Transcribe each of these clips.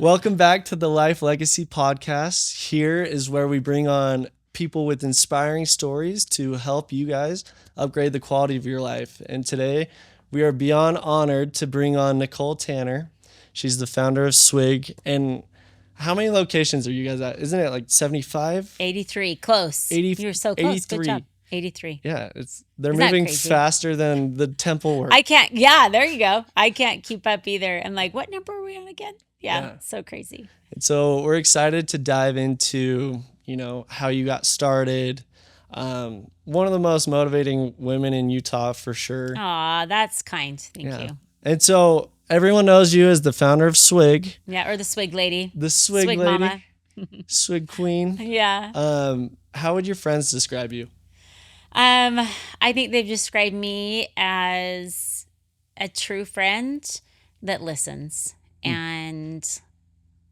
Welcome back to the Life Legacy Podcast. Here is where we bring on people with inspiring stories to help you guys upgrade the quality of your life. And today we are beyond honored to bring on Nicole Tanner. She's the founder of Swig. And how many locations are you guys at? Isn't it like 75? 83. Close. You were so close. 83. Good job. 83. Yeah, they're Isn't that moving crazy? faster than the temple work. I can't. Yeah, there you go. I can't keep up either. I'm like, what number are we on again? Yeah. So crazy. And so we're excited to dive into, how you got started. One of the most motivating women in Utah for sure. Aw, that's kind. Thank you. And so everyone knows you as the founder of Swig. Yeah, or the Swig lady. The Swig lady. Mama. Swig queen. Yeah. How would your friends describe you? I think they've described me as a true friend that listens and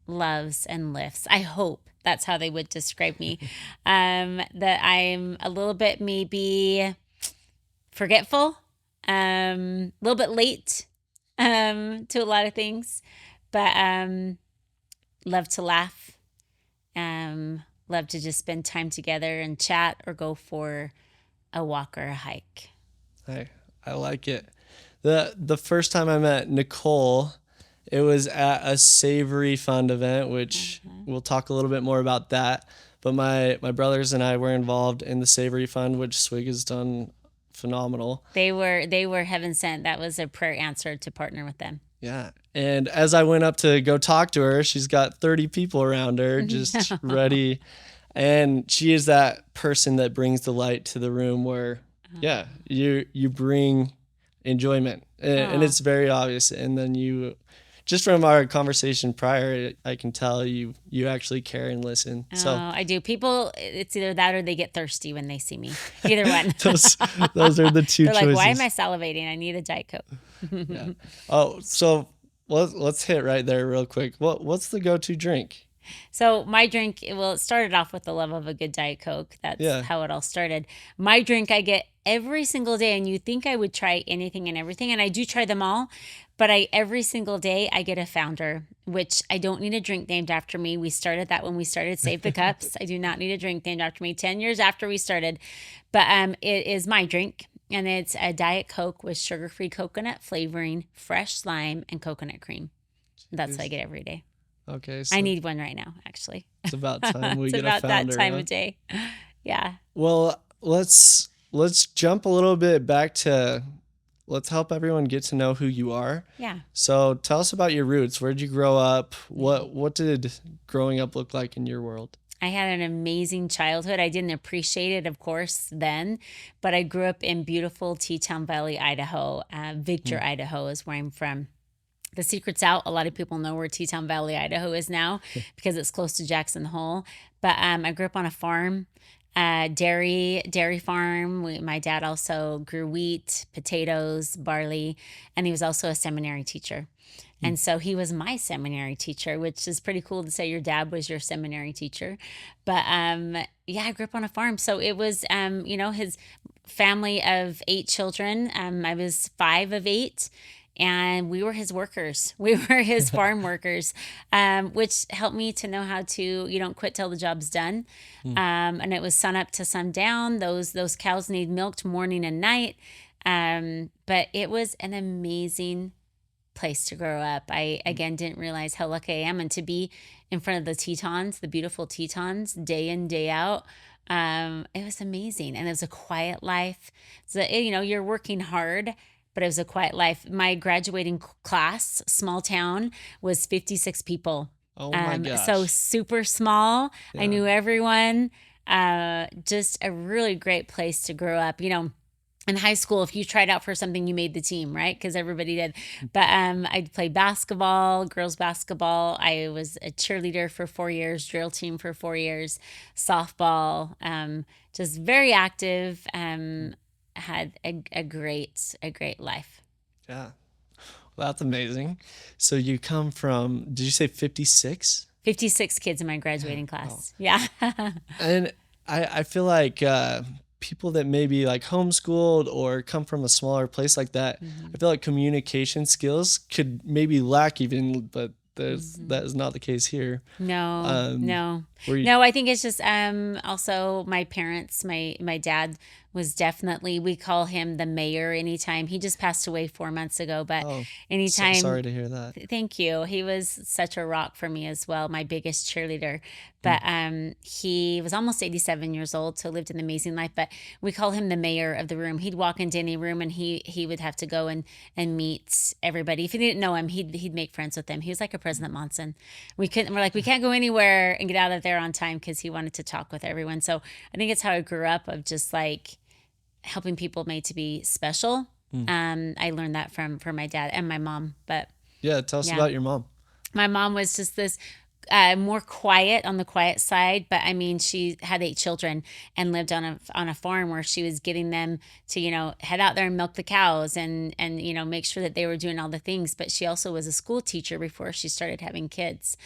loves and lifts. I hope that's how they would describe me. That I'm a little bit maybe forgetful, a little bit late to a lot of things, but love to laugh, love to just spend time together and chat or go for a walk or a hike. I like it. The first time I met Nicole, it was at a Savory Fund event, which we'll talk a little bit more about that. But my brothers and I were involved in the Savory Fund, which Swig has done phenomenal. They were heaven sent. That was a prayer answered to partner with them. Yeah. And as I went up to go talk to her, she's got 30 people around her just ready. And she is that person that brings the light to the room where, you bring enjoyment. And it's very obvious. And then just from our conversation prior, I can tell you actually care and listen. Oh, So I do. People, it's either that or they get thirsty when they see me. Either one. those are the two They're choices. like, why am I salivating? I need a Diet Coke. Yeah. Oh, so let's hit right there real quick. What's the go-to drink? So my drink, it started off with the love of a good Diet Coke. That's how it all started. My drink I get every single day, and you think I would try anything and everything, and I do try them all, but every single day I get a Founder, which I don't need a drink named after me. We started that when we started Save the Cups. I do not need a drink named after me 10 years after we started, but it is my drink, and it's a Diet Coke with sugar-free coconut flavoring, fresh lime, and coconut cream. That's what I get every day. Okay. So I need one right now, actually. it's about time we It's get about a Founder. that time of day. Yeah. Well, let's jump a little bit back to, let's help everyone get to know who you are. Yeah. So tell us about your roots. Where did you grow up? What did growing up look like in your world? I had an amazing childhood. I didn't appreciate it, of course, then, but I grew up in beautiful Teton Valley, Idaho. Victor, Idaho is where I'm from. The secret's out. A lot of people know where Teton Valley, Idaho is now because it's close to Jackson Hole. But I grew up on a farm, dairy farm. My dad also grew wheat, potatoes, barley, and he was also a seminary teacher. And so he was my seminary teacher, which is pretty cool to say your dad was your seminary teacher. But I grew up on a farm. So it was, his family of 8 children. I was 5 of 8. And we were his workers. We were his farm workers, which helped me to know how to, you don't quit till the job's done. And it was sun up to sundown. Those cows need milked morning and night. But it was an amazing place to grow up. I, again, didn't realize how lucky I am. And to be in front of the Tetons, the beautiful Tetons, day in, day out, it was amazing. And it was a quiet life. So, you're working hard, but it was a quiet life. My graduating class, small town, was 56 people. Oh my gosh. So super small. Yeah. I knew everyone. Just a really great place to grow up. In high school, if you tried out for something, you made the team, right? Because everybody did. But I played basketball, girls basketball. I was a cheerleader for 4 years, drill team for 4 years, softball. Just very active. Had a great life. Yeah. Well, that's amazing. So you come from, did you say 56? 56 kids in my graduating class. Oh. Yeah. And I feel like people that maybe like homeschooled or come from a smaller place like that, I feel like communication skills could maybe lack even, but that is not the case here. No, no, Were you, no. I think it's just also my parents. My dad was definitely, we call him the mayor. Anytime, he just passed away 4 months ago, but anytime. sorry to hear that. Thank you. He was such a rock for me as well, my biggest cheerleader. But he was almost 87 years old, so lived an amazing life. But we call him the mayor of the room. He'd walk into any room and he would have to go and meet everybody. If you didn't know him, he'd make friends with them. He was like a President Monson. We're like, we can't go anywhere and get out of there on time because he wanted to talk with everyone. So I think it's how I grew up, of just like helping people made to be special. I learned that from my dad and my mom. But Yeah, tell us about your mom. my mom was just this more quiet, on the quiet side, but I mean, she had 8 children and lived on a farm where she was getting them to, head out there and milk the cows and make sure that they were doing all the things. But she also was a school teacher before she started having kids.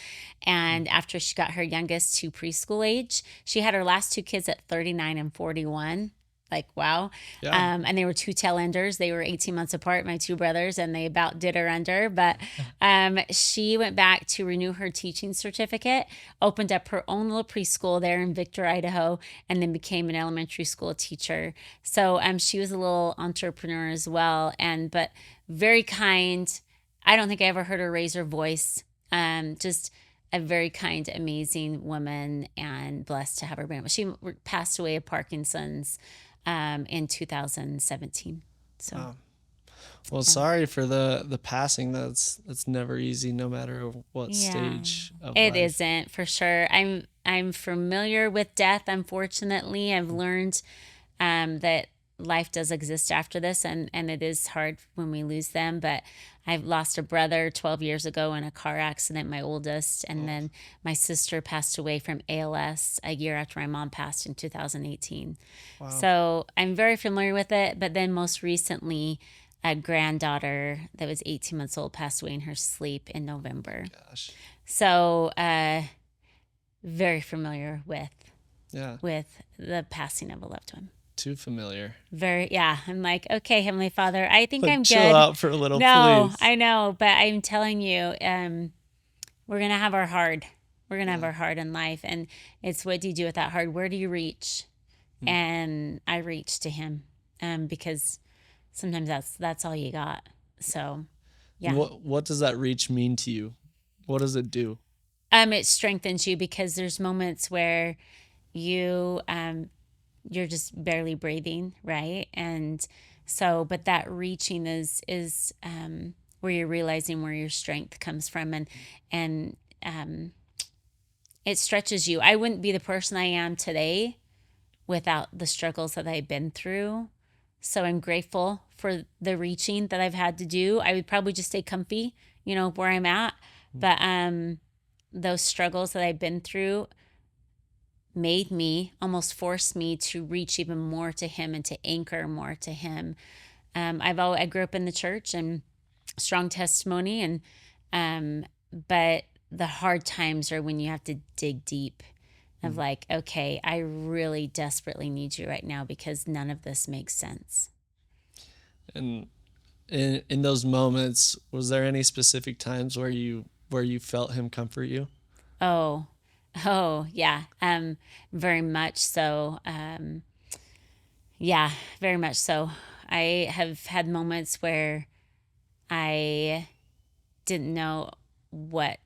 And after she got her youngest to preschool age, she had her last 2 kids at 39 and 41. Like, wow. Yeah. And they were 2 tail enders. They were 18 months apart, my 2 brothers, and they about did her under. But she went back to renew her teaching certificate, opened up her own little preschool there in Victor, Idaho, and then became an elementary school teacher. So she was a little entrepreneur as well, but very kind. I don't think I ever heard her raise her voice. Just a very kind, amazing woman, and blessed to have her been. She passed away of Parkinson's in 2017. So, Well, sorry for the passing. That's never easy, no matter what stage of life. It isn't, for sure. I'm familiar with death. Unfortunately, I've learned that life does exist after this, and it is hard when we lose them. But I've lost a brother 12 years ago in a car accident, my oldest, and then my sister passed away from ALS a year after my mom passed in 2018. Wow. So I'm very familiar with it. But then most recently, a granddaughter that was 18 months old passed away in her sleep in November. Gosh. So very familiar with the passing of a loved one. Too familiar. I'm like, okay, Heavenly Father, I think I'm good. Chill out for a little, no, please. I know, but I'm telling you, we're going to have our hard. We're going to have our hard in life. And it's, what do you do with that hard? Where do you reach? And I reach to Him, because sometimes that's all you got. So, yeah. What does that reach mean to you? What does it do? It strengthens you, because there's moments where you're just barely breathing, right? And so, but that reaching is where you're realizing where your strength comes from, and it stretches you. I wouldn't be the person I am today without the struggles that I've been through. So I'm grateful for the reaching that I've had to do. I would probably just stay comfy, where I'm at. But those struggles that I've been through made me, almost forced me to reach even more to Him and to anchor more to Him. I grew up in the church and strong testimony, but the hard times are when you have to dig deep of like, okay, I really desperately need you right now, because none of this makes sense. And in those moments, was there any specific times where you felt Him comfort you? Oh yeah. Very much so. Yeah, very much so. I have had moments where I didn't know what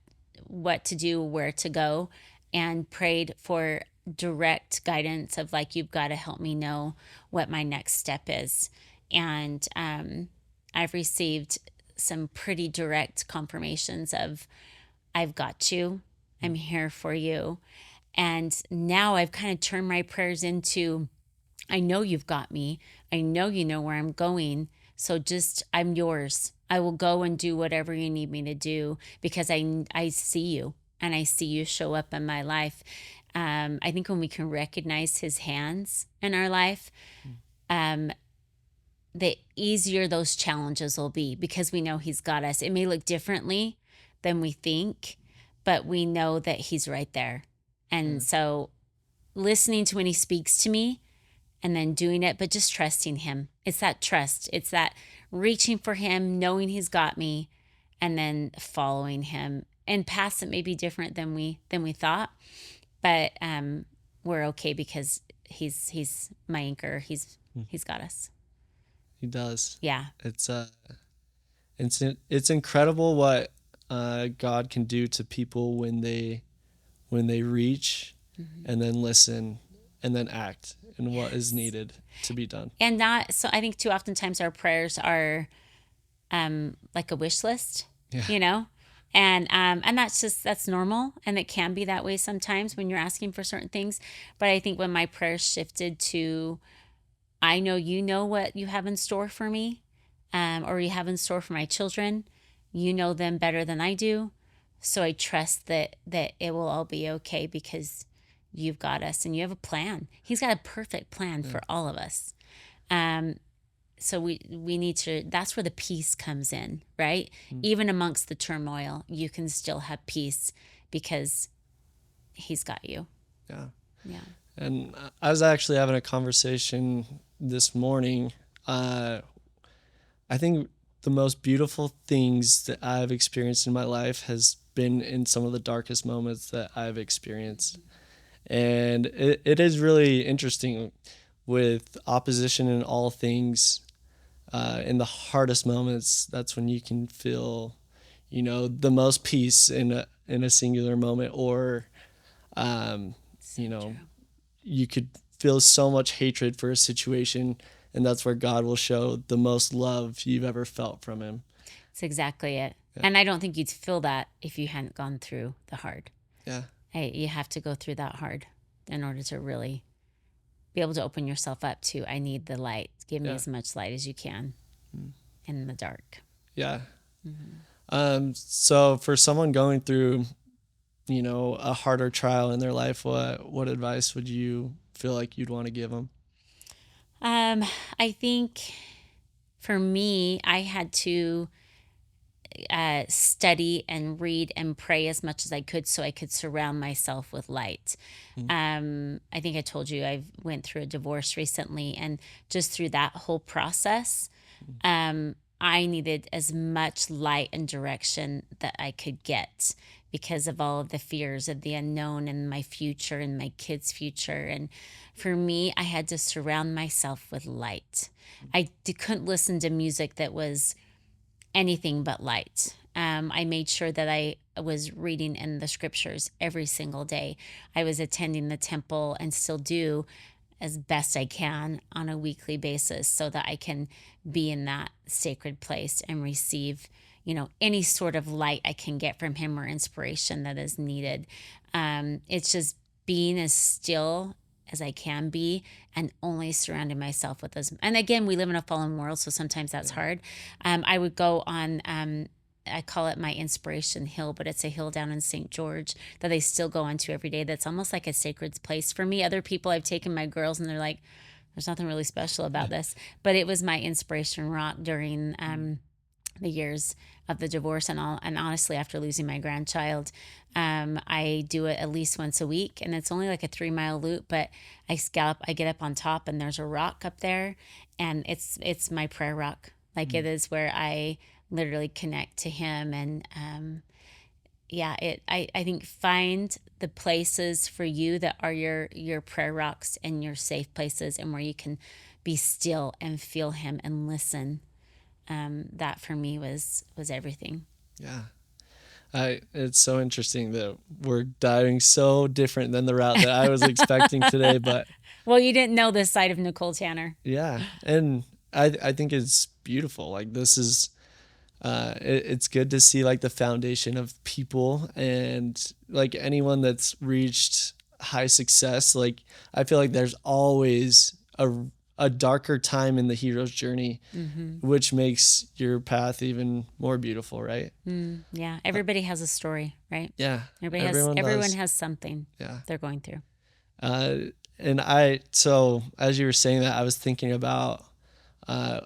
to do, where to go, and prayed for direct guidance of like, you've got to help me know what my next step is. And I've received some pretty direct confirmations of, I've got you. I'm here for you. And now I've kind of turned my prayers into, I know you've got me. I know you know where I'm going. So I'm yours. I will go and do whatever you need me to do, because I see you, and I see you show up in my life. I think when we can recognize His hands in our life, the easier those challenges will be, because we know He's got us. It may look differently than we think, but we know that He's right there. And so listening to when He speaks to me, and then doing it, but just trusting Him. It's that trust. It's that reaching for Him, knowing He's got me, and then following Him and paths that may be different than we thought, but we're okay because he's my anchor. He's got us. He does. Yeah. It's incredible what God can do to people when they reach and then listen and then act and what is needed to be done. And so I think too oftentimes our prayers are like a wish list, you know, and that's normal, and it can be that way sometimes when you're asking for certain things. But I think when my prayers shifted to, I know you know what you have in store for me, or you have in store for my children. You know them better than I do, so I trust that it will all be okay because you've got us and you have a plan. He's got a perfect plan for all of us. So we need to, that's where the peace comes in, right? Even amongst the turmoil, you can still have peace because he's got you. Yeah. Yeah. And I was actually having a conversation this morning. I think the most beautiful things that I've experienced in my life has been in some of the darkest moments that I've experienced. And it is really interesting with opposition in all things. In the hardest moments, that's when you can feel, the most peace in a singular moment, or, True. you could feel so much hatred for a situation, and that's where God will show the most love you've ever felt from him. That's exactly it. Yeah. And I don't think you'd feel that if you hadn't gone through the hard. Yeah. You have to go through that hard in order to really be able to open yourself up to, I need the light. Give me as much light as you can in the dark. Yeah. So for someone going through, a harder trial in their life, what advice would you feel like you'd want to give them? I think for me, I had to study and read and pray as much as I could so I could surround myself with light. I think I told you I went through a divorce recently, and just through that whole process, I needed as much light and direction that I could get because of all of the fears of the unknown and my future and my kids' future. And for me, I had to surround myself with light. I couldn't listen to music that was anything but light. I made sure that I was reading in the scriptures every single day. I was attending the temple and still do as best I can on a weekly basis so that I can be in that sacred place and receive, any sort of light I can get from him or inspiration that is needed. It's just being as still as I can be and only surrounding myself with those. And again, we live in a fallen world, so sometimes that's hard. I would go on, I call it my inspiration hill, but it's a hill down in St. George that I still go onto every day. That's almost like a sacred place for me. Other people, I've taken my girls and they're like, there's nothing really special about this. But it was my inspiration rock during the years of the divorce and all. And honestly, after losing my grandchild, I do it at least once a week, and it's only like a 3-mile loop, but I get up on top and there's a rock up there, and it's my prayer rock. Like it is where I literally connect to him. And I think find the places for you that are your prayer rocks and your safe places, and where you can be still and feel him and listen. That for me was everything. Yeah. It's so interesting that we're diving so different than the route that I was expecting today, but well, you didn't know this side of Nicole Tanner. Yeah. And I think it's beautiful. Like this is, it's good to see like the foundation of people, and like anyone that's reached high success. Like I feel like there's always a darker time in the hero's journey, which makes your path even more beautiful, right? Yeah. Everybody has a story, right? Yeah. Everyone has something Yeah. they're going through. So as you were saying that, I was thinking about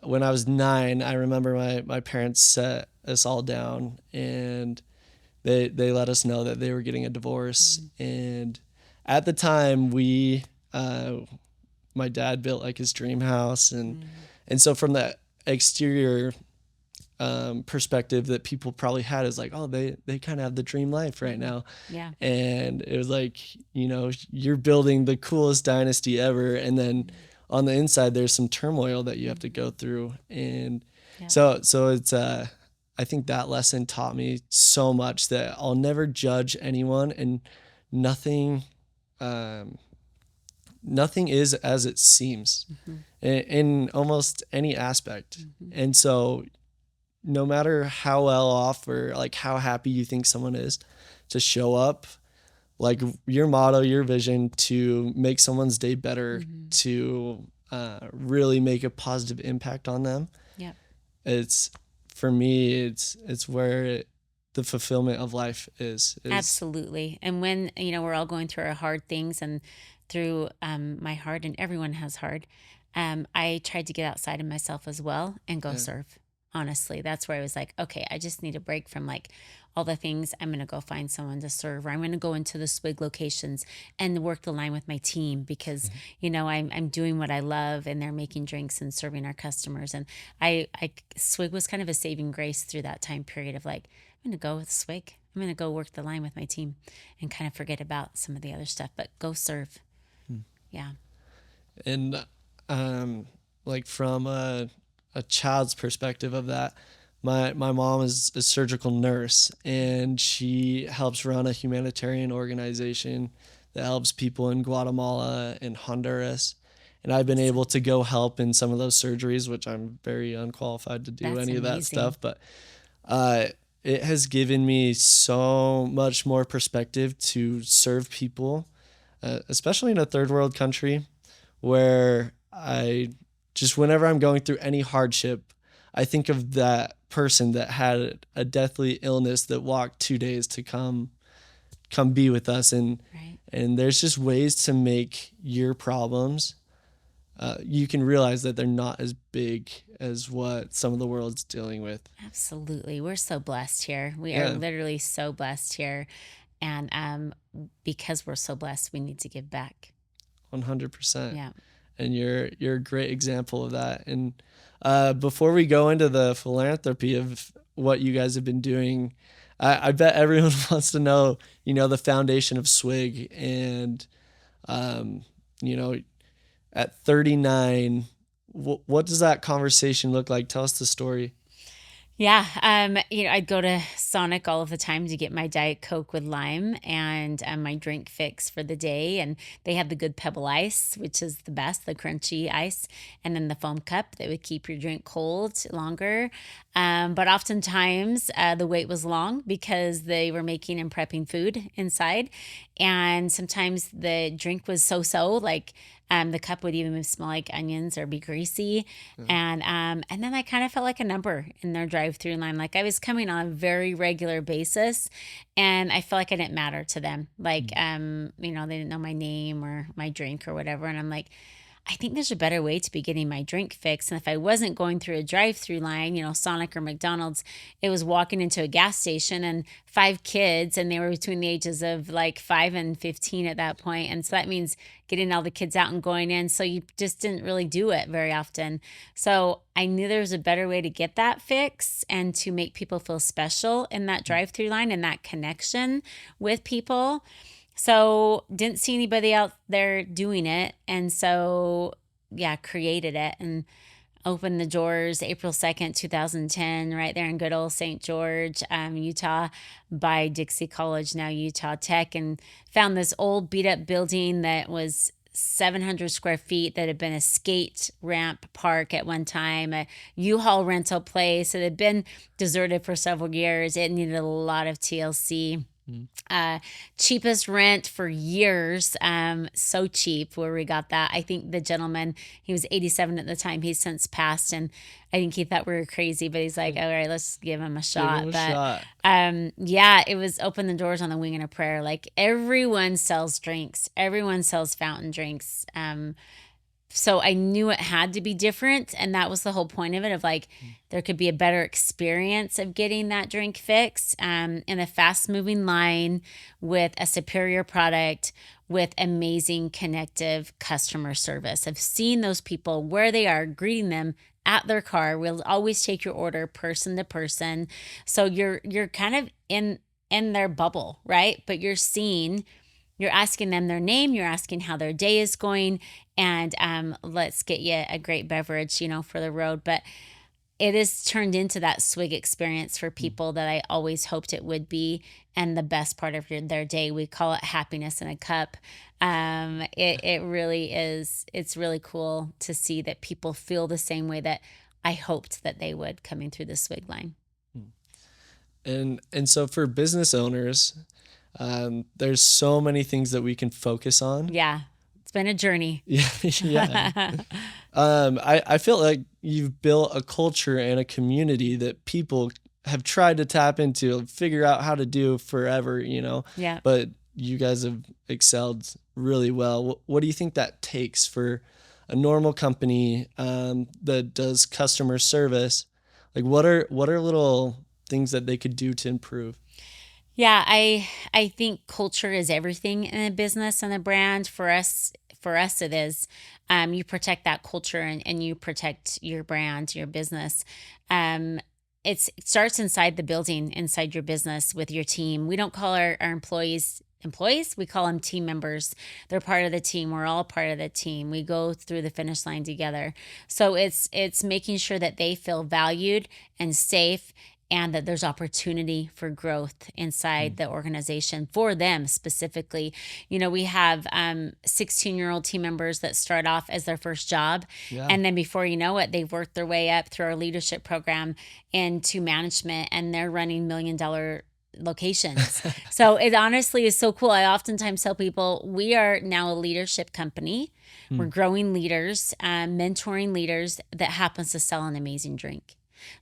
when I was 9, I remember my parents set us all down, and they let us know that they were getting a divorce. And at the time my dad built like his dream house, and so from the exterior, perspective that people probably had is like, oh, they kind of have the dream life right now. Yeah. And it was like, you're building the coolest dynasty ever. And then on the inside, there's some turmoil that you have to go through. And so it's, I think that lesson taught me so much that I'll never judge anyone, and nothing, nothing is as it seems in almost any aspect. And so no matter how well off or like how happy you think someone is, to show up, like your motto, your vision to make someone's day better, to really make a positive impact on them. Yeah. It's, for me, it's where the fulfillment of life is. Absolutely. And when, we're all going through our hard things, and through my hard, and everyone has hard, I tried to get outside of myself as well and go serve. Honestly, that's where I was like, okay, I just need a break from like all the things. I'm going to go find someone to serve, or I'm going to go into the Swig locations and work the line with my team, because, I'm doing what I love, and they're making drinks and serving our customers. And Swig was kind of a saving grace through that time period of like, I'm going to go with Swig. I'm going to go work the line with my team and kind of forget about some of the other stuff, but go serve. Yeah. And like from a child's perspective of that, my mom is a surgical nurse, and she helps run a humanitarian organization that helps people in Guatemala and Honduras. And I've been able to go help in some of those surgeries, which I'm very unqualified to do any of that stuff. But it has given me so much more perspective to serve people, especially in a third world country, where I just, whenever I'm going through any hardship, I think of that person that had a deathly illness that walked 2 days to come be with us. And there's just ways to make your problems, you can realize that they're not as big as what some of the world's dealing with. Absolutely. We're so blessed here. We are literally so blessed here. And because we're so blessed, we need to give back. 100%. Yeah. And you're a great example of that. And before we go into the philanthropy of what you guys have been doing, I bet everyone wants to know, the foundation of Swig. And, at 39, what does that conversation look like? Tell us the story. Yeah. I'd go to Sonic all of the time to get my Diet Coke with lime and my drink fix for the day. And they have the good pebble ice, which is the best, the crunchy ice, and then the foam cup that would keep your drink cold longer. But oftentimes the wait was long because they were making and prepping food inside. And sometimes the drink was so-so, like the cup would even smell like onions or be greasy. And then I kind of felt like a number in their drive-through line. Like I was coming on a very regular basis, and I felt like I didn't matter to them. Like, they didn't know my name or my drink or whatever. And I'm like, I think there's a better way to be getting my drink fixed. And if I wasn't going through a drive-through line, Sonic or McDonald's, it was walking into a gas station and 5 kids, and they were between the ages of like 5 and 15 at that point. And so that means getting all the kids out and going in. So you just didn't really do it very often. So I knew there was a better way to get that fixed and to make people feel special in that drive-through line and that connection with people. So didn't see anybody out there doing it. And so, created it and opened the doors April 2nd, 2010, right there in good old St. George, Utah, by Dixie College, now Utah Tech, and found this old beat up building that was 700 square feet that had been a skate ramp park at one time, a U-Haul rental place. It had been deserted for several years. It needed a lot of TLC. Cheapest rent for years. So cheap where we got that. I think the gentleman, he was 87 at the time. He's since passed, and I think he thought we were crazy, but he's like, all right, let's give him a shot. It was open the doors on the wing and a prayer. Like everyone sells drinks. Everyone sells fountain drinks. So I knew it had to be different. And that was the whole point of it, of like, there could be a better experience of getting that drink fixed in a fast moving line with a superior product with amazing connective customer service, of seeing those people where they are, greeting them at their car. We'll always take your order person to person. So you're kind of in their bubble, right? But you're asking them their name, you're asking how their day is going, and let's get you a great beverage, for the road. But it is turned into that Swig experience for people that I always hoped it would be. And the best part of their day, we call it happiness in a cup. It really is. It's really cool to see that people feel the same way that I hoped that they would coming through the Swig line. And so for business owners, there's so many things that we can focus on. Yeah, it's been a journey. Yeah. I feel like you've built a culture and a community that people have tried to tap into, figure out how to do forever, Yeah. but you guys have excelled really well. What do you think that takes for a normal company that does customer service? Like what are little things that they could do to improve? Yeah, I think culture is everything in a business and a brand. For us it is. You protect that culture and you protect your brand, your business. It starts inside the building, inside your business with your team. We don't call our employees, we call them team members. They're part of the team. We're all part of the team. We go through the finish line together. So it's making sure that they feel valued and safe, and that there's opportunity for growth inside the organization for them specifically. We have 16-year-old team members that start off as their first job. Yeah. And then before you know it, they've worked their way up through our leadership program into management, and they're running $1 million locations. So it honestly is so cool. I oftentimes tell people we are now a leadership company. We're growing leaders, mentoring leaders that happens to sell an amazing drink.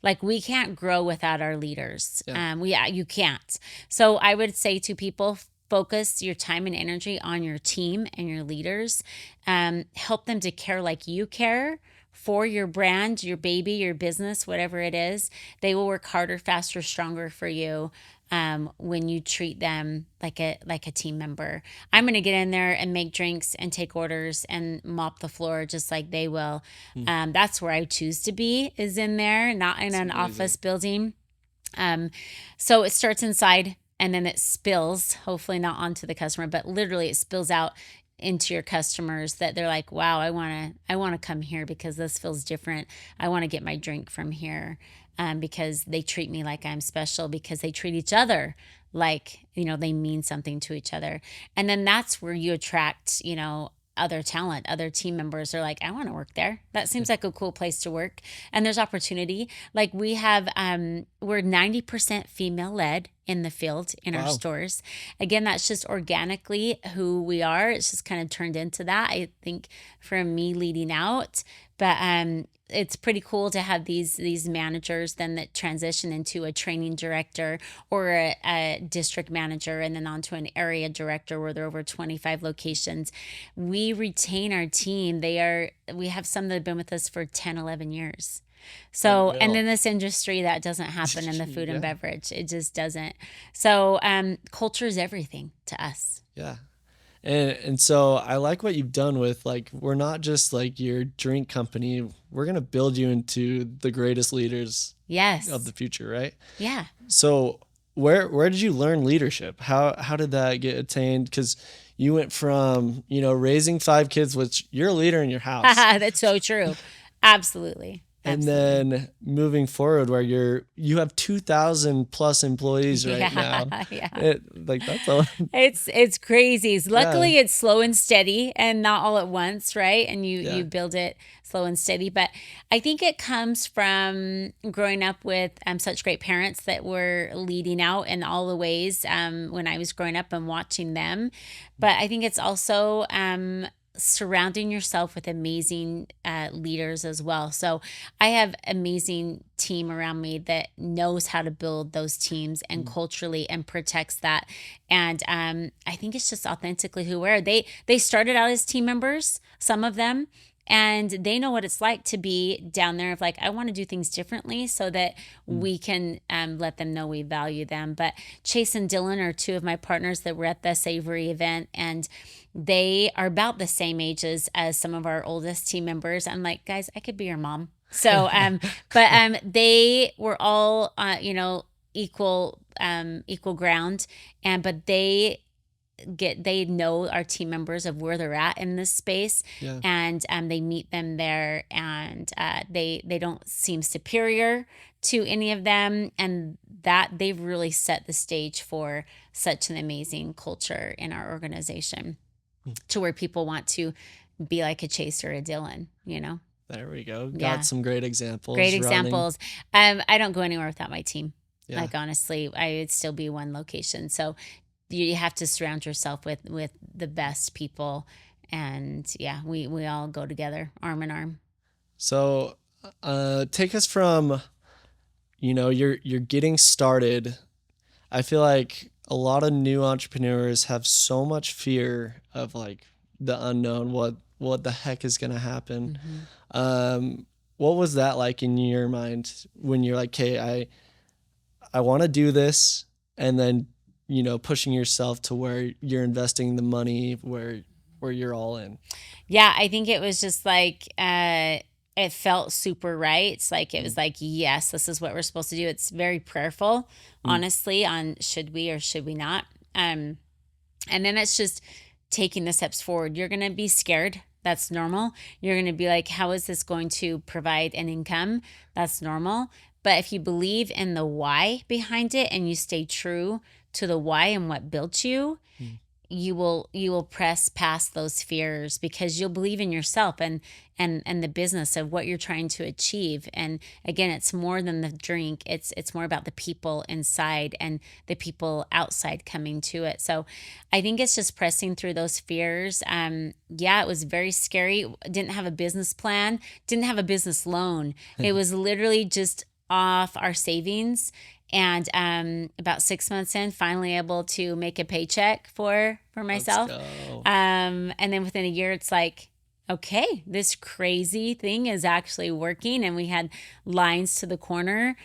Like, we can't grow without our leaders. Yeah. You can't. So I would say to people, focus your time and energy on your team and your leaders. Help them to care like you care for your brand, your baby, your business, whatever it is. They will work harder, faster, stronger for you when you treat them like a team member. I'm going to get in there and make drinks and take orders and mop the floor just like they will. That's where I choose to be, is in there, not in an office building. So it starts inside, and then it spills, hopefully not onto the customer, but literally it spills out into your customers, that they're like, wow, I want to come here because this feels different. I want to get my drink from here. Because they treat me like I'm special, because they treat each other like, they mean something to each other. And then that's where you attract, other talent. Other team members are like, I want to work there. That seems like a cool place to work. And there's opportunity. Like, we have, we're 90% female led in the field in our stores. Again, that's just organically who we are. It's just kind of turned into that, I think, from me leading out. But it's pretty cool to have these managers then that transition into a training director or a district manager, and then onto an area director where there are over 25 locations. We retain our team. We have some that have been with us for 10, 11 years. So, and in this industry, that doesn't happen in the food and beverage. It just doesn't. So culture is everything to us. Yeah. And so I like what you've done with, like, we're not just like your drink company. We're going to build you into the greatest leaders of the future, right? Yeah. So where did you learn leadership? How did that get attained? Because you went from, raising 5 kids, which you're a leader in your house. That's so true. Absolutely. And then moving forward, where you have 2,000 plus employees right now. Yeah. That's a It's crazy. Luckily, it's slow and steady and not all at once, right? And you build it slow and steady. But I think it comes from growing up with such great parents that were leading out in all the ways when I was growing up and watching them. But I think it's also surrounding yourself with amazing leaders as well. So I have amazing team around me that knows how to build those teams and culturally, and protects that. And I think it's just authentically who we are. They started out as team members, some of them, And they know what it's like to be down there of like, I want to do things differently so that we can let them know we value them. But Chase and Dylan are two of my partners that were at the Savory event, and they are about the same ages as some of our oldest team members. I'm like, guys, I could be your mom. So, but they were all, equal ground, but they know our team members of where they're at in this space, and they meet them there, and they don't seem superior to any of them, and that they've really set the stage for such an amazing culture in our organization, to where people want to be like a Chase or a Dylan, There we go. Got some great examples. Great examples. I don't go anywhere without my team. Like, honestly, I would still be one location. So you have to surround yourself with the best people. And we all go together arm in arm. So take us from, you're getting started. I feel like a lot of new entrepreneurs have so much fear of like the unknown, what the heck is going to happen. What was that like in your mind when you're like, okay, I want to do this, and then, pushing yourself to where you're investing the money, where you're all in? Yeah, I think it was just like, it felt super right. It's like, it was like, yes, this is what we're supposed to do. It's very prayerful, honestly, on should we or should we not. And then it's just taking the steps forward. You're going to be scared. That's normal. You're going to be like, how is this going to provide an income? That's normal. But if you believe in the why behind it, and you stay true to the why and what built you, you will press past those fears, because you'll believe in yourself and the business of what you're trying to achieve. And again, it's more than the drink. It's more about the people inside and the people outside coming to it. So I think it's just pressing through those fears. It was very scary. Didn't have a business plan, didn't have a business loan. It was literally just off our savings. And about 6 months in, finally able to make a paycheck for myself. Let's go. And then within a year, it's like, okay, this crazy thing is actually working. And we had lines to the corner.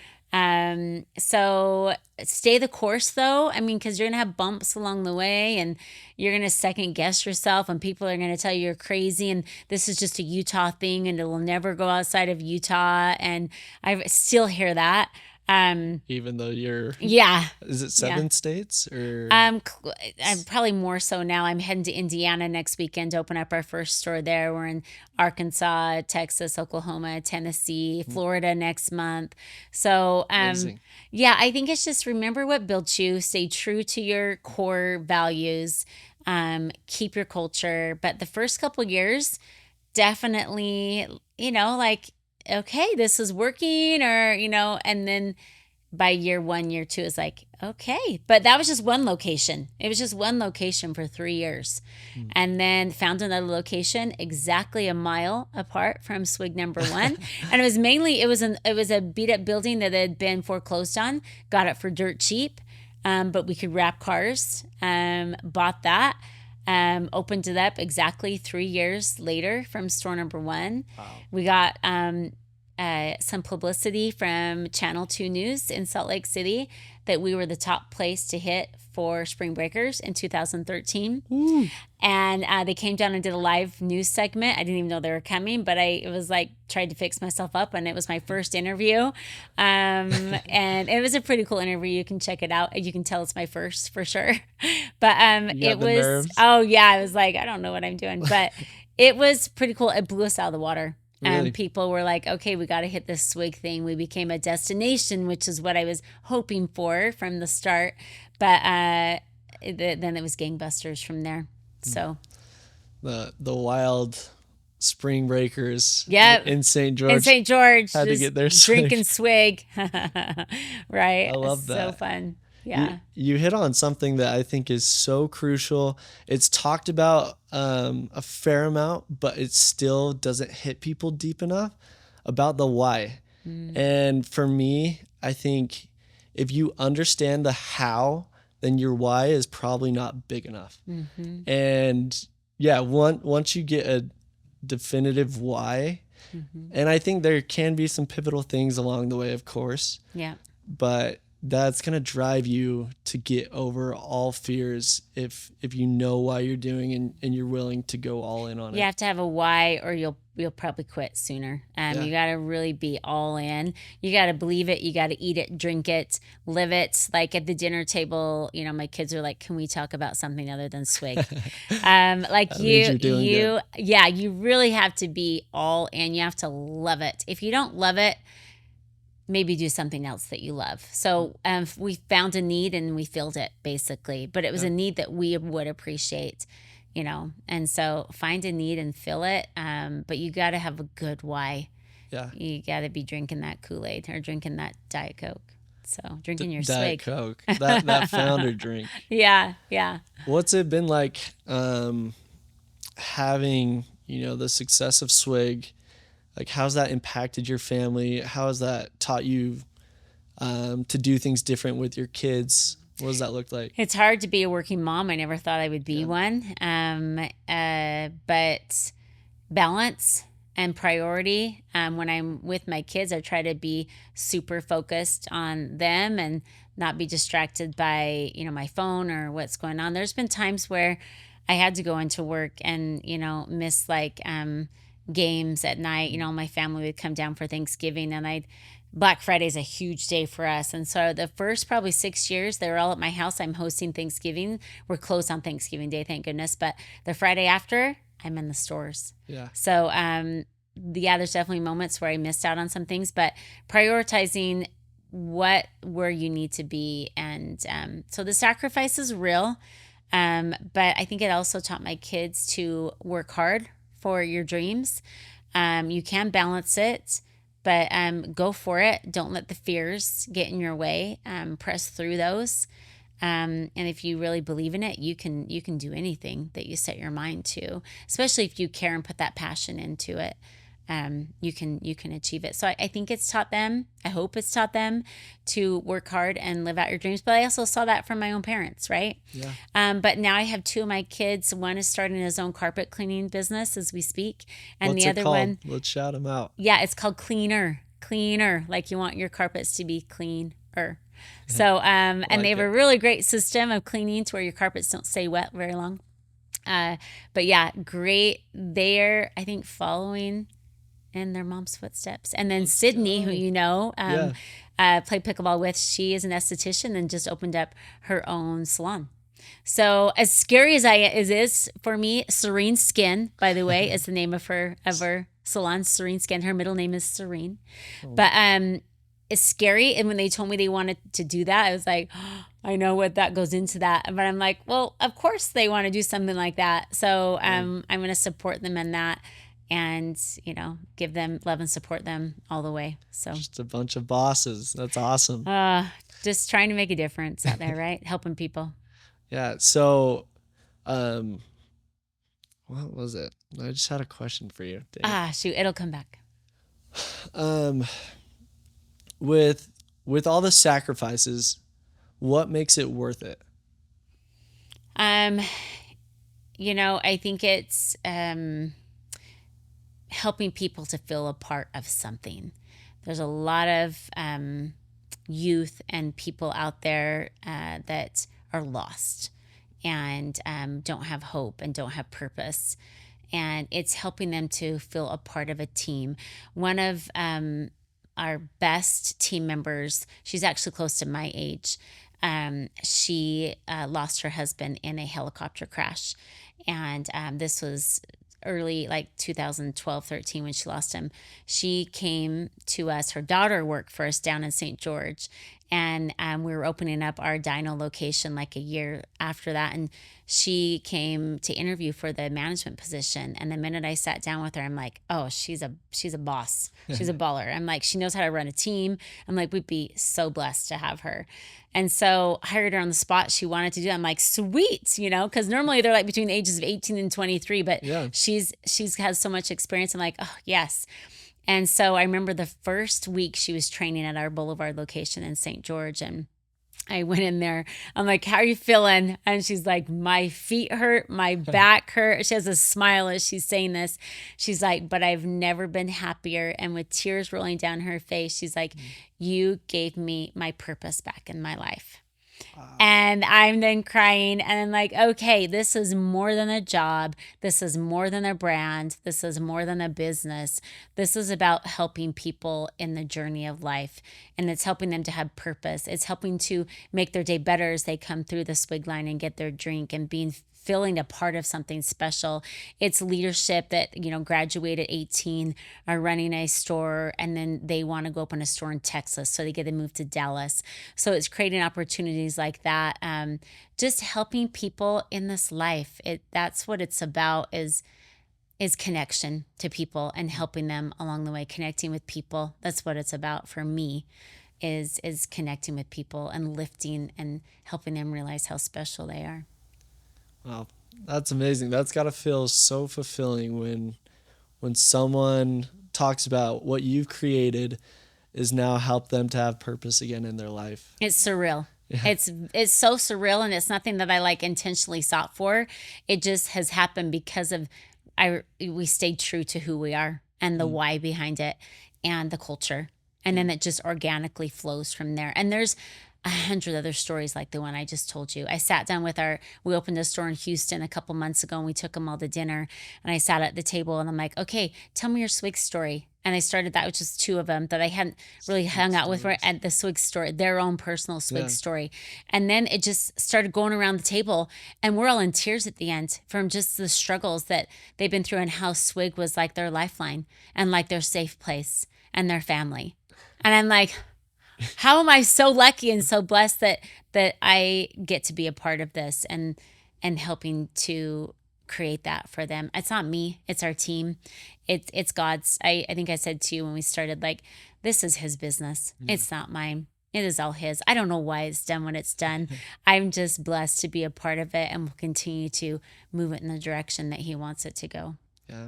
So stay the course, though. I mean, because you're going to have bumps along the way, and you're going to second guess yourself, and people are going to tell you you're crazy, and this is just a Utah thing, and it will never go outside of Utah. And I still hear that. Even though you're, is it 7 states or? I'm probably more so now. I'm heading to Indiana next weekend to open up our first store there. We're in Arkansas, Texas, Oklahoma, Tennessee, Florida next month. So, I think it's just remember what built you, stay true to your core values, keep your culture. But the first couple years, definitely, okay, this is working, or, and then by year 1, year 2 is like, okay, but that was just one location. It was just one location for 3 years. And then found another location exactly a mile apart from Swig number 1. And it was mainly, it was a beat up building that had been foreclosed on, got it for dirt cheap. But we could wrap cars, bought that. Opened it up exactly 3 years later from store number 1. Wow. We got some publicity from Channel 2 News in Salt Lake City that we were the top place to hit for Spring Breakers in 2013. And they came down and did a live news segment. I didn't even know they were coming, but it was like tried to fix myself up, and it was my first interview. And it was a pretty cool interview. You can check it out. You can tell it's my first for sure. But it was nerves? I was like, I don't know what I'm doing, but it was pretty cool. It blew us out of the water. Really? People were like, okay, we got to hit this Swig thing. We became a destination, which is what I was hoping for from the start. But then it was gangbusters from there. So the wild Spring Breakers in St. George. In St. George. Had to get their drinking Swig. Right. I love that. So fun. Yeah. You hit on something that I think is so crucial. It's talked about a fair amount, but it still doesn't hit people deep enough, about the why. And for me, I think if you understand the how, then your why is probably not big enough. And once you get definitive why. And I think there can be some pivotal things along the way, of course. Yeah. But that's going to drive you to get over all fears if you know why you're doing and you're willing to go all in on it. You have to have a why, or you'll probably quit sooner. Yeah. You got to really be all in. You got to believe it. You got to eat it, drink it, live it. Like at the dinner table, you know, my kids are like, "Can we talk about something other than Swig?" Like That means you're doing good. yeah, you really have to be all in. You have to love it. If you don't love it, maybe do something else that you love. So we found a need and we filled it, basically. But it was a need that we would appreciate, you know. And so find a need and fill it. But you got to have a good why. Yeah. You got to be drinking that Kool-Aid or drinking that Diet Coke. So drinking your Diet Swig. Coke, that founder drink. Yeah, yeah. What's it been like having, you know, the success of Swig? Like, how's that impacted your family? How has that taught you to do things different with your kids? What does that look like? It's hard to be a working mom. I never thought I would be one. But balance and priority. When I'm with my kids, I try to be super focused on them and not be distracted by, you know, my phone or what's going on. There's been times where I had to go into work and, you know, miss like games at night. You know, my family would come down for Thanksgiving, and Black Friday is a huge day for us. And so the first probably 6 years, they were all at my house. I'm hosting Thanksgiving. We're closed on Thanksgiving Day, thank goodness. But the Friday after, I'm in the stores. Yeah. So, yeah, there's definitely moments where I missed out on some things, but prioritizing where you need to be. And so the sacrifice is real. But I think it also taught my kids to work hard for your dreams. You can balance it, but go for it. Don't let the fears get in your way. Press through those. And if you really believe in it, you can do anything that you set your mind to, especially if you care and put that passion into it. You can achieve it. So I think it's taught them, I hope it's taught them to work hard and live out your dreams. But I also saw that from my own parents, right? Yeah. But now I have two of my kids. One is starting his own carpet cleaning business as we speak. And What's the it other called? one, Let's shout them out. yeah, it's called Cleaner. Like you want your carpets to be cleaner. So, and like they have a really great system of cleaning to where your carpets don't stay wet very long. But yeah, great. They're, I think, following in their mom's footsteps. And then Sydney, who you know, played pickleball with, she is an esthetician and just opened up her own salon. So as scary as it is for me, Serene Skin, by the way, is the name of her salon, Serene Skin. Her middle name is Serene. But it's scary. And when they told me they wanted to do that, I was like, oh, I know what that goes into that. But I'm like, well, of course they want to do something like that. So I'm going to support them in that. And, you know, give them love and support them all the way. So Just a bunch of bosses. That's awesome. Just trying to make a difference out there, right? Helping people. Yeah. So, what was it? I just had a question for you. Dave. Shoot, it'll come back. With all the sacrifices, what makes it worth it? You know, I think it's helping people to feel a part of something. There's a lot of youth and people out there that are lost and don't have hope and don't have purpose. And it's helping them to feel a part of a team. One of our best team members, she's actually close to my age. She lost her husband in a helicopter crash. And this was early, like 2012, 13, when she lost him. She came to us. Her daughter worked for us down in St. George. And we were opening up our dyno location like a year after that. And she came to interview for the management position. And the minute I sat down with her, I'm like, oh, she's a boss. She's a baller. I'm like, she knows how to run a team. I'm like, we'd be so blessed to have her. And so I hired her on the spot. She wanted to do that. I'm like, sweet, you know, because normally they're like between the ages of 18 and 23, but she's has so much experience. I'm like, oh, yes. And so I remember the first week she was training at our Boulevard location in St. George, and I went in there. I'm like, how are you feeling? And she's like, my feet hurt, my back hurt. She has a smile as she's saying this. She's like, but I've never been happier. And with tears rolling down her face, she's like, you gave me my purpose back in my life. Wow. And I'm then crying and I'm like, okay, this is more than a job. This is more than a brand. This is more than a business. This is about helping people in the journey of life. And it's helping them to have purpose. It's helping to make their day better as they come through the Swig line and get their drink and feeling a part of something special. It's leadership that, graduate at 18, are running a store, and then they want to go open a store in Texas, so they get to move to Dallas. So it's creating opportunities like that. Just helping people in this life. That's what it's about, is connection to people and helping them along the way, connecting with people. That's what it's about for me, is connecting with people and lifting and helping them realize how special they are. Wow, that's amazing. That's got to feel so fulfilling when someone talks about what you've created is now help them to have purpose again in their life. It's surreal. Yeah. It's so surreal, and it's nothing that I intentionally sought for. It just has happened because of we stayed true to who we are and the why behind it and the culture. And then it just organically flows from there. And there's 100 other stories like the one I just told you. I sat down we opened a store in Houston a couple months ago, and we took them all to dinner, and I sat at the table and I'm like, okay, tell me your Swig story. And I started that with just two of them that I hadn't really hung out with at the Swig story, their own personal Swig story. And then it just started going around the table, and we're all in tears at the end from just the struggles that they've been through and how Swig was like their lifeline and like their safe place and their family. And I'm like, how am I so lucky and so blessed that I get to be a part of this and helping to create that for them. It's not me, it's our team. It's God's. I think I said to you when we started, like, this is his business. It's not mine. It is all his. I don't know why it's done when it's done. I'm just blessed to be a part of it, and will continue to move it in the direction that he wants it to go. Yeah.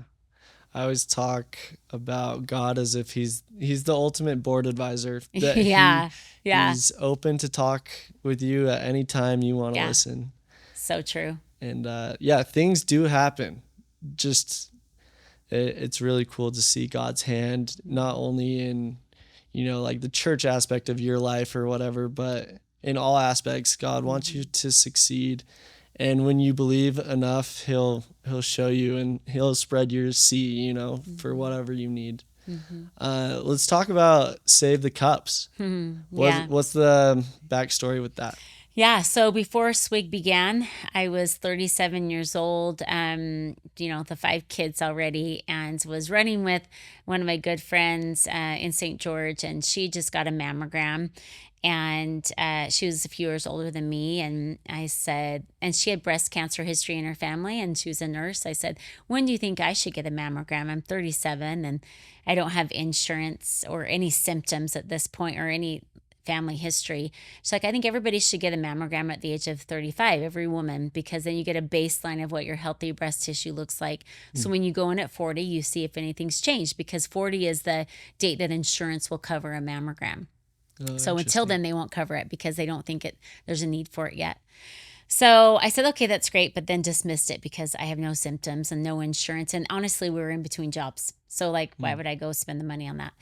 I always talk about God as if he's the ultimate board advisor. That He's open to talk with you at any time you want to listen. So true. And things do happen. Just it's really cool to see God's hand, not only in like the church aspect of your life or whatever, but in all aspects. God wants you to succeed. And when you believe enough, he'll show you, and he'll spread your seed, for whatever you need. Let's talk about Save the Cups. What's the backstory with that? Yeah, so before Swig began, I was 37 years old, the 5 kids already, and was running with one of my good friends in St. George, and she just got a mammogram. And she was a few years older than me. And I said, and she had breast cancer history in her family, and she was a nurse. I said, when do you think I should get a mammogram? I'm 37 and I don't have insurance or any symptoms at this point or any family history. She's like, I think everybody should get a mammogram at the age of 35, every woman, because then you get a baseline of what your healthy breast tissue looks like. So when you go in at 40, you see if anything's changed, because 40 is the date that insurance will cover a mammogram. So until then, they won't cover it because they don't think there's a need for it yet. So I said, okay, that's great, but then dismissed it because I have no symptoms and no insurance. And honestly, we were in between jobs. So why would I go spend the money on that?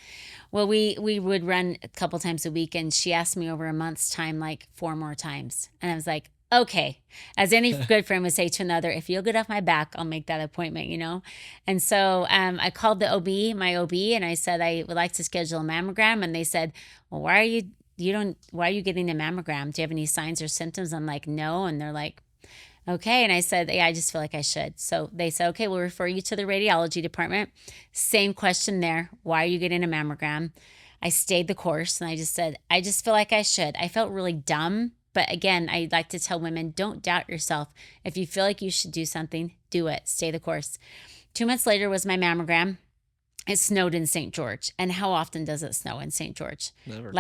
Well, we would run a couple times a week, and she asked me over a month's time, 4 more times. And I was like, okay, as any good friend would say to another, if you'll get off my back, I'll make that appointment, And so I called my OB, and I said, I would like to schedule a mammogram. And they said, well, why are you getting a mammogram? Do you have any signs or symptoms? I'm like, no. And they're like, okay. And I said, yeah, I just feel like I should. So they said, okay, we'll refer you to the radiology department. Same question there. Why are you getting a mammogram? I stayed the course, and I just said, I just feel like I should. I felt really dumb. But again, I like to tell women, don't doubt yourself. If you feel like you should do something, do it. Stay the course. 2 months later was my mammogram. It snowed in St. George. And how often does it snow in St. George? Never.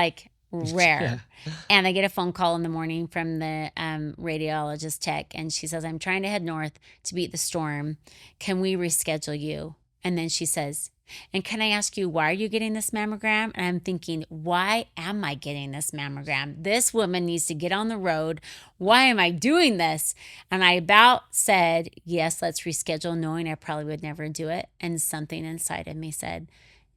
Rare. And I get a phone call in the morning from the radiologist tech, and she says, I'm trying to head north to beat the storm. Can we reschedule you? And then she says, and can I ask you, why are you getting this mammogram? And I'm thinking, why am I getting this mammogram? This woman needs to get on the road. Why am I doing this? And I about said, yes, let's reschedule, knowing I probably would never do it. And something inside of me said,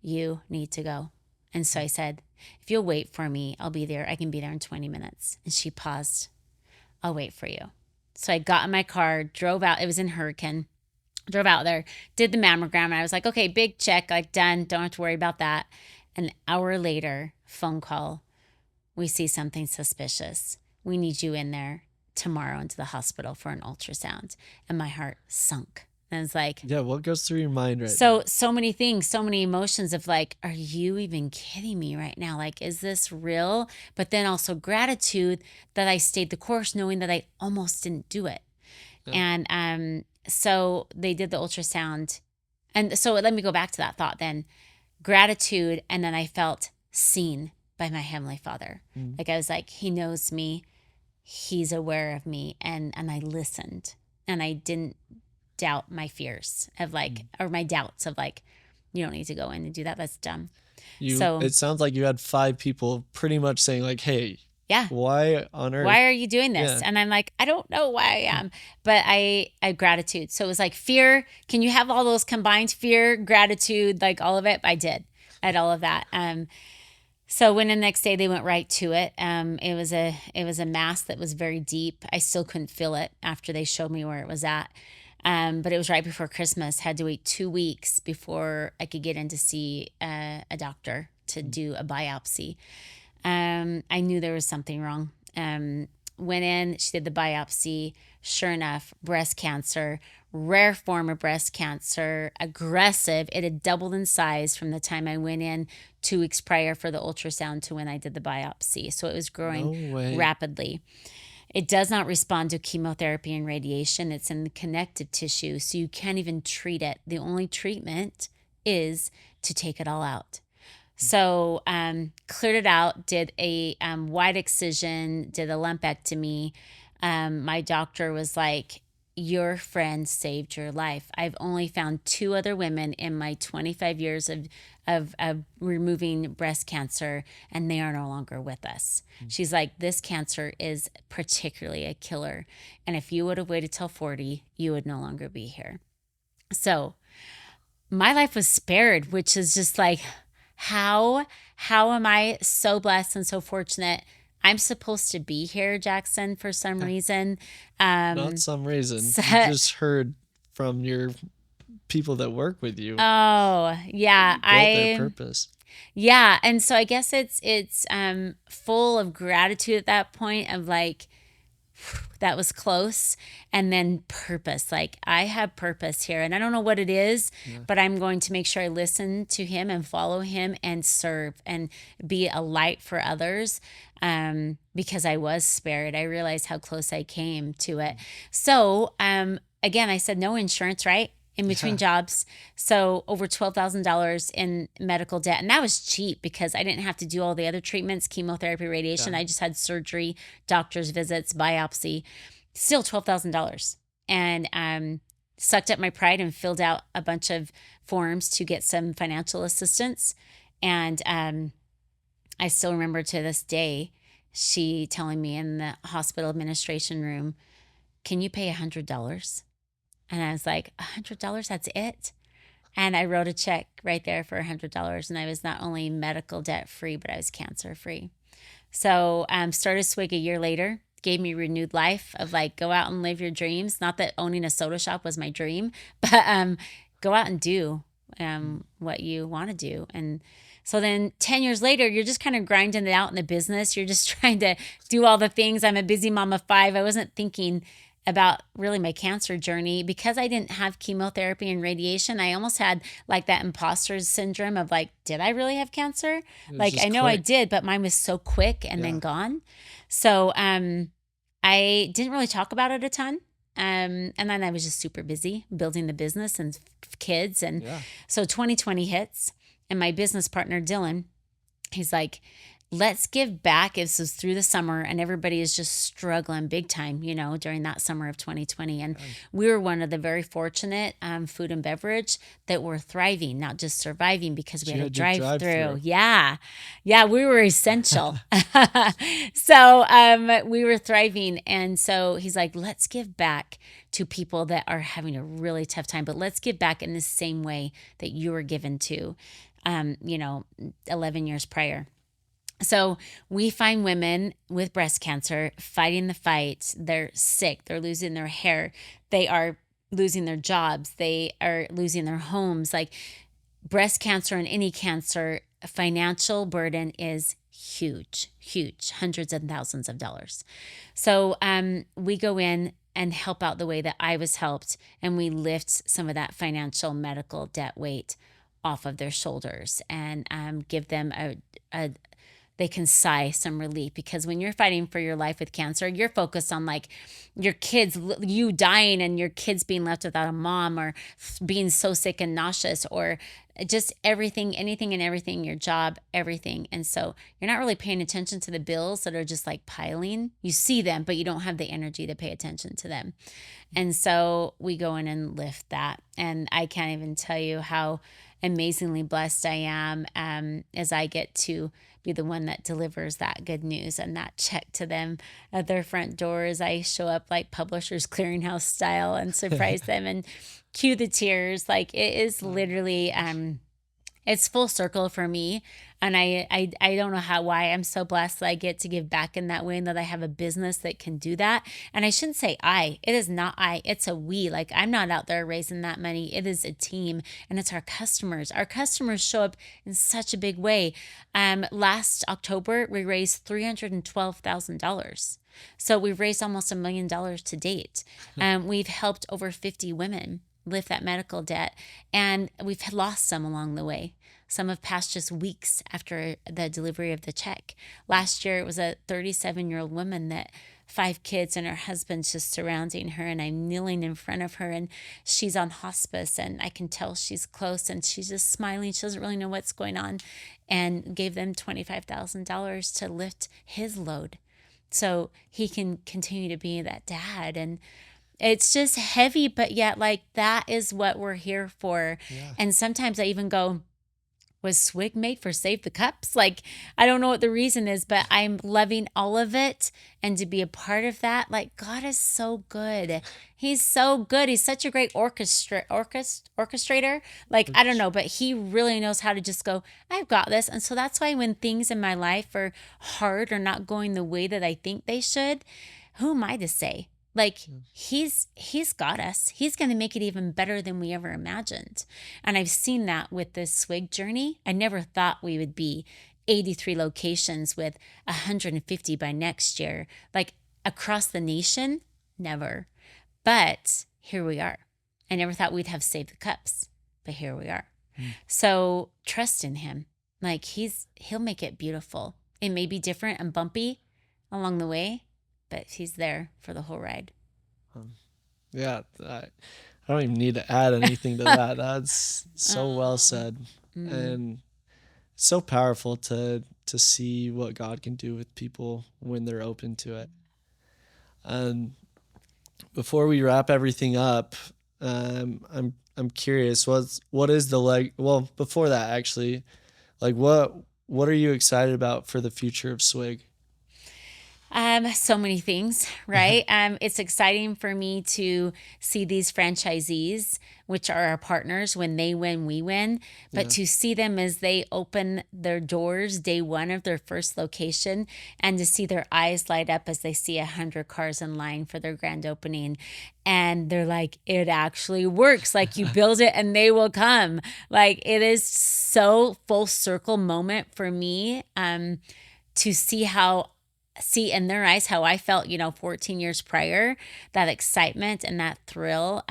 you need to go. And so I said, if you'll wait for me, I'll be there. I can be there in 20 minutes. And she paused. I'll wait for you. So I got in my car, drove out. It was in Hurricane. Drove out there, did the mammogram, and I was like, okay, big check, like done. Don't have to worry about that. An hour later, phone call. We see something suspicious. We need you in there tomorrow into the hospital for an ultrasound. And my heart sunk. And I was like, Yeah, what goes through your mind right now? so many things, so many emotions of like, are you even kidding me right now? Like, is this real? But then also gratitude that I stayed the course, knowing that I almost didn't do it. Yeah. And so they did the ultrasound. And so let me go back to that thought then. Gratitude. And then I felt seen by my Heavenly Father. Like I was like, he knows me. He's aware of me. And I listened. And I didn't doubt my fears of like, or my doubts of like, you don't need to go in and do that. That's dumb. It sounds like you had 5 people pretty much saying like, hey, yeah, why on earth? Why are you doing this? Yeah. And I'm like, I don't know why I am, but I gratitude. So it was like fear. Can you have all those combined? Fear, gratitude, like all of it? I did. I had all of that. So when the next day they went right to it, it was a mass that was very deep. I still couldn't feel it after they showed me where it was at. But it was right before Christmas. Had to wait 2 weeks before I could get in to see a doctor to do a biopsy. I knew there was something wrong. Went in, she did the biopsy. Sure enough, breast cancer, rare form of breast cancer, aggressive. It had doubled in size from the time I went in 2 weeks prior for the ultrasound to when I did the biopsy. So it was growing rapidly. It does not respond to chemotherapy and radiation. It's in the connective tissue, so you can't even treat it. The only treatment is to take it all out. So cleared it out, did a wide excision, did a lumpectomy. My doctor was like, your friend saved your life. I've only found 2 other women in my 25 years of removing breast cancer, and they are no longer with us. She's like, this cancer is particularly a killer. And if you would have waited till 40, you would no longer be here. So my life was spared, which is just like, how am I so blessed and so fortunate? I'm supposed to be here, Jackson, for some reason. Not some reason. You just heard from your people that work with you. Oh, yeah. Their purpose. Yeah. And so I guess it's full of gratitude at that point of like, that was close. And then purpose. Like, I have purpose here. And I don't know what it is, but I'm going to make sure I listen to him and follow him and serve and be a light for others. Because I was spared. I realized how close I came to it. So, again, I said no insurance, right? In between jobs. So over $12,000 in medical debt. And that was cheap because I didn't have to do all the other treatments, chemotherapy, radiation. I just had surgery, doctor's visits, biopsy, still $12,000. And sucked up my pride and filled out a bunch of forms to get some financial assistance. And I still remember to this day, she telling me in the hospital administration room, can you pay $100? And I was like, $100, that's it? And I wrote a check right there for $100. And I was not only medical debt free, but I was cancer free. So started Swig a year later, gave me renewed life of like, go out and live your dreams. Not that owning a soda shop was my dream, but go out and do what you want to do. And so then 10 years later, you're just kind of grinding it out in the business. You're just trying to do all the things. I'm a busy mom of 5. I wasn't thinking about really my cancer journey because I didn't have chemotherapy and radiation. I almost had like that imposter syndrome of like, did I really have cancer? Like, I know quick. I did, but mine was so quick and then gone. So I didn't really talk about it a ton. And then I was just super busy building the business and kids. And so 2020 hits, and my business partner, Dylan, he's like, let's give back. This was through the summer and everybody is just struggling big time, during that summer of 2020. And we were one of the very fortunate food and beverage that were thriving, not just surviving, because we had a drive-through. Yeah. Yeah, we were essential. So we were thriving. And so he's like, let's give back to people that are having a really tough time, but let's give back in the same way that you were given to, 11 years prior. So we find women with breast cancer fighting the fight. They're sick. They're losing their hair. They are losing their jobs. They are losing their homes. Like breast cancer and any cancer, financial burden is huge, huge, hundreds and thousands of dollars. So we go in and help out the way that I was helped, and we lift some of that financial medical debt weight off of their shoulders and give them they can sigh some relief, because when you're fighting for your life with cancer, you're focused on like your kids, you dying and your kids being left without a mom, or being so sick and nauseous, or just everything, anything and everything, your job, everything. And so you're not really paying attention to the bills that are just like piling. You see them, but you don't have the energy to pay attention to them. And so we go in and lift that. And I can't even tell you how amazingly blessed I am as I get to be the one that delivers that good news and that check to them at their front doors. I show up like Publishers Clearinghouse style and surprise them and cue the tears. Like it is literally, it's full circle for me. And I don't know why I'm so blessed that I get to give back in that way, and that I have a business that can do that. And I shouldn't say it is not it's a we. Like I'm not out there raising that money. It is a team, and it's our customers. Our customers show up in such a big way. Last October, we raised $312,000. So we've raised almost $1 million to date. We've helped over 50 women lift that medical debt, and we've lost some along the way. Some have passed just weeks after the delivery of the check. Last year, it was a 37-year-old woman that 5 kids and her husband's just surrounding her, and I'm kneeling in front of her, and she's on hospice, and I can tell she's close, and she's just smiling. She doesn't really know what's going on, and gave them $25,000 to lift his load so he can continue to be that dad. And it's just heavy, but yet like that is what we're here for. Yeah. And sometimes I even go, was Swig made for Save the Cups? Like, I don't know what the reason is, but I'm loving all of it. And to be a part of that, like God is so good. He's so good. He's such a great orchestrator. Like, I don't know, but he really knows how to just go, I've got this. And so that's why when things in my life are hard or not going the way that I think they should, who am I to say? Like he's got us. He's going to make it even better than we ever imagined. And I've seen that with this Swig journey. I never thought we would be 83 locations with 150 by next year, like across the nation. Never. But here we are. I never thought we'd have Save the Cups, but here we are. So trust in him. Like he'll make it beautiful. It may be different and bumpy along the way, but he's there for the whole ride. Yeah, I don't even need to add anything to that. That's so well said. And so powerful to see what God can do with people when they're open to it. Before we wrap everything up, I'm curious, what is the before that actually, like what are you excited about for the future of Swig? So many things, right? It's exciting for me to see these franchisees, which are our partners, when they win, we win, but to see them as they open their doors day one of their first location, and to see their eyes light up as they see 100 cars in line for their grand opening. And they're like, it actually works. Like you build it and they will come. Like it is so full circle moment for me, to see in their eyes how I felt, 14 years prior, that excitement and that thrill.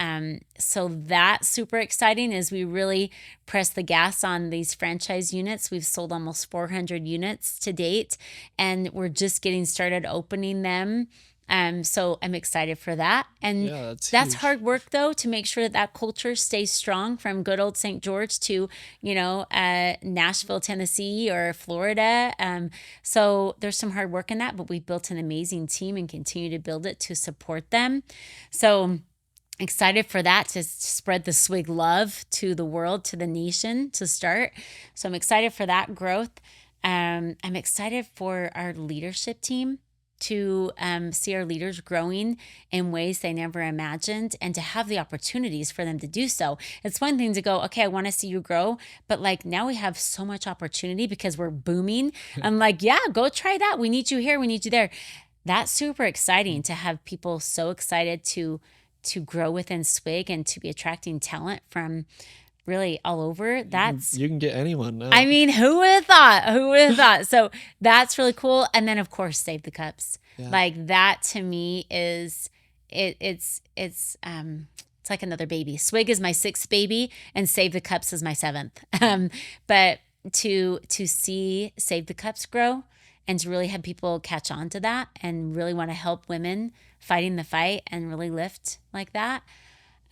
So that's super exciting as we really press the gas on these franchise units. We've sold almost 400 units to date, and we're just getting started opening them. So I'm excited for that. And Yeah, that's huge. hard work, though, to make sure that that culture stays strong from good old St. George to, Nashville, Tennessee or Florida. So there's some hard work in that, but we've built an amazing team and continue to build it to support them. So excited for that to spread the Swig love to the world, to the nation to start. So I'm excited for that growth. I'm excited for our leadership team to see our leaders growing in ways they never imagined and to have the opportunities for them to do so. It's one thing to go, okay, I want to see you grow, but like now we have so much opportunity because we're booming. I'm like, yeah, go try that. We need you here. We need you there. That's super exciting to have people so excited to grow within Swig and to be attracting talent from really all over. You can get anyone now. I mean, who would have thought? Who would have thought? So that's really cool. And then of course, Save the Cups. Yeah. Like that to me is it's like another baby. Swig is my 6th baby and Save the Cups is my 7th. But to see Save the Cups grow and to really have people catch on to that and really want to help women fighting the fight and really lift like that.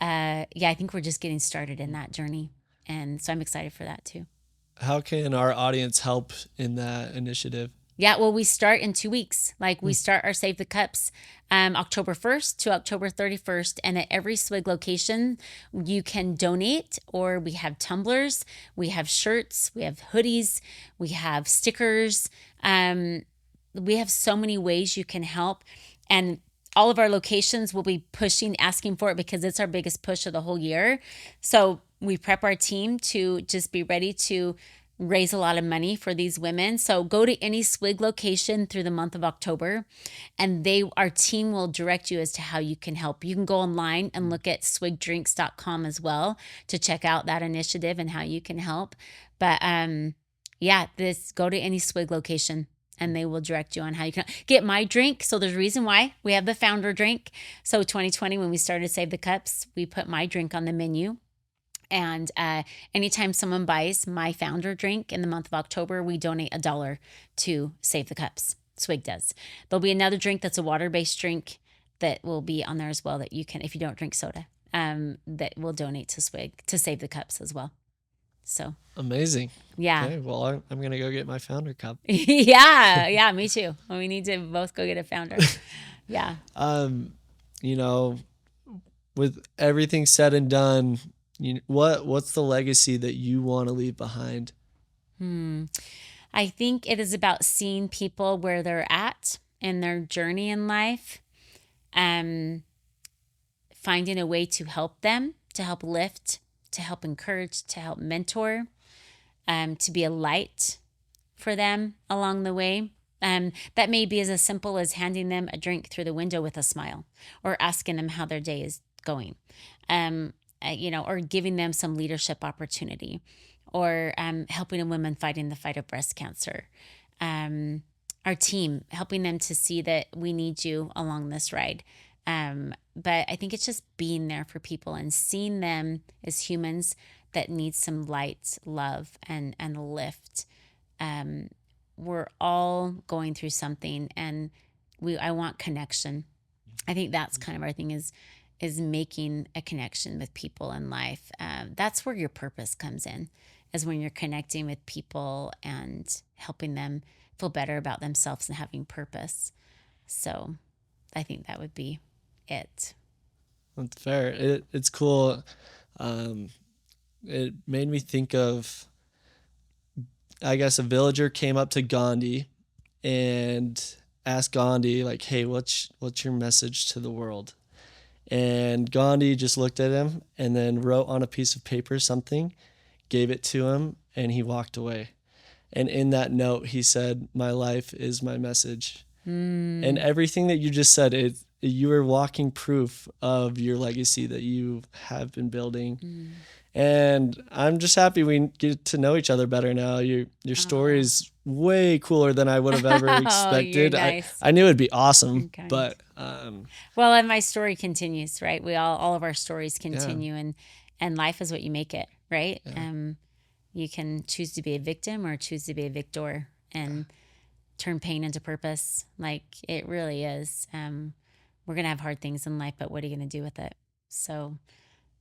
I think we're just getting started in that journey. And so I'm excited for that too. How can our audience help in that initiative? Yeah, well, we start in 2 weeks. Like we start our Save the Cups October 1st to October 31st. And at every Swig location, you can donate, or we have tumblers, we have shirts, we have hoodies, we have stickers. We have so many ways you can help. And all of our locations will be asking for it because it's our biggest push of the whole year. So we prep our team to just be ready to raise a lot of money for these women. So go to any Swig location through the month of October, and our team will direct you as to how you can help. You can go online and look at swigdrinks.com as well to check out that initiative and how you can help. But go to any Swig location and they will direct you on how you can get my drink. So there's a reason why we have the founder drink. So 2020, when we started Save the Cups, we put my drink on the menu. And anytime someone buys my founder drink in the month of October, we donate $1 to Save the Cups. Swig does. There'll be another drink that's a water-based drink that will be on there as well that you can, if you don't drink soda, that will donate to Swig to Save the Cups as well. So amazing. Yeah. Okay, well, I'm going to go get my founder cup. Yeah, me too. We need to both go get a founder. Yeah. With everything said and done, what's the legacy that you want to leave behind? I think it is about seeing people where they're at in their journey in life, finding a way to help them, to help lift, to help encourage, to help mentor, to be a light for them along the way. That may be as simple as handing them a drink through the window with a smile, or asking them how their day is going, or giving them some leadership opportunity, or helping a woman fighting the fight of breast cancer. Our team, helping them to see that we need you along this ride. But I think it's just being there for people and seeing them as humans that need some light, love, and lift. We're all going through something, and I want connection. I think that's kind of our thing is making a connection with people in life. That's where your purpose comes in, is when you're connecting with people and helping them feel better about themselves and having purpose. So I think that would be it. That's fair. It's cool. It made me think of, I guess, a villager came up to Gandhi and asked Gandhi, like, hey, what's your message to the world? And Gandhi just looked at him and then wrote on a piece of paper something, gave it to him, and he walked away. And in that note, he said, my life is my message. And everything that you just said, you are walking proof of your legacy that you have been building. And I'm just happy we get to know each other better now. Your story is way cooler than I would have ever expected. Nice. I knew it'd be awesome, but well, and my story continues, right? We all of our stories continue, and life is what you make it, right? Yeah. You can choose to be a victim or choose to be a victor and turn pain into purpose. Like it really is. We're going to have hard things in life, but what are you going to do with it? So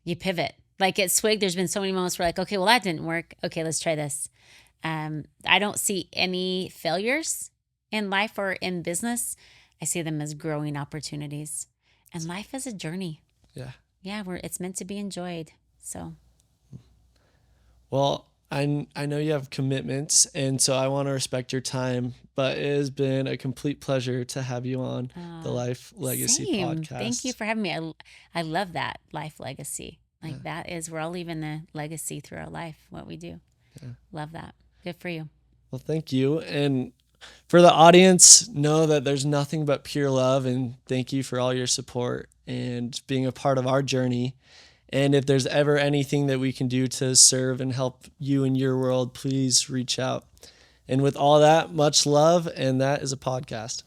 you pivot. Like at Swig, there's been so many moments where like, okay, well, that didn't work. Okay, let's try this. I don't see any failures in life or in business. I see them as growing opportunities. And life is a journey. Yeah. Yeah, it's meant to be enjoyed. So. Well, I know you have commitments, and so I want to respect your time, but it has been a complete pleasure to have you on the Life Legacy Same. podcast. Thank you for having me. I love that life legacy. Like that is, we're all leaving the legacy through our life, what we do. Yeah. Love that. Good for you. Well, thank you. And for the audience, know that there's nothing but pure love, and thank you for all your support and being a part of our journey. And if there's ever anything that we can do to serve and help you in your world, please reach out. And with all that, much love. And that is a podcast.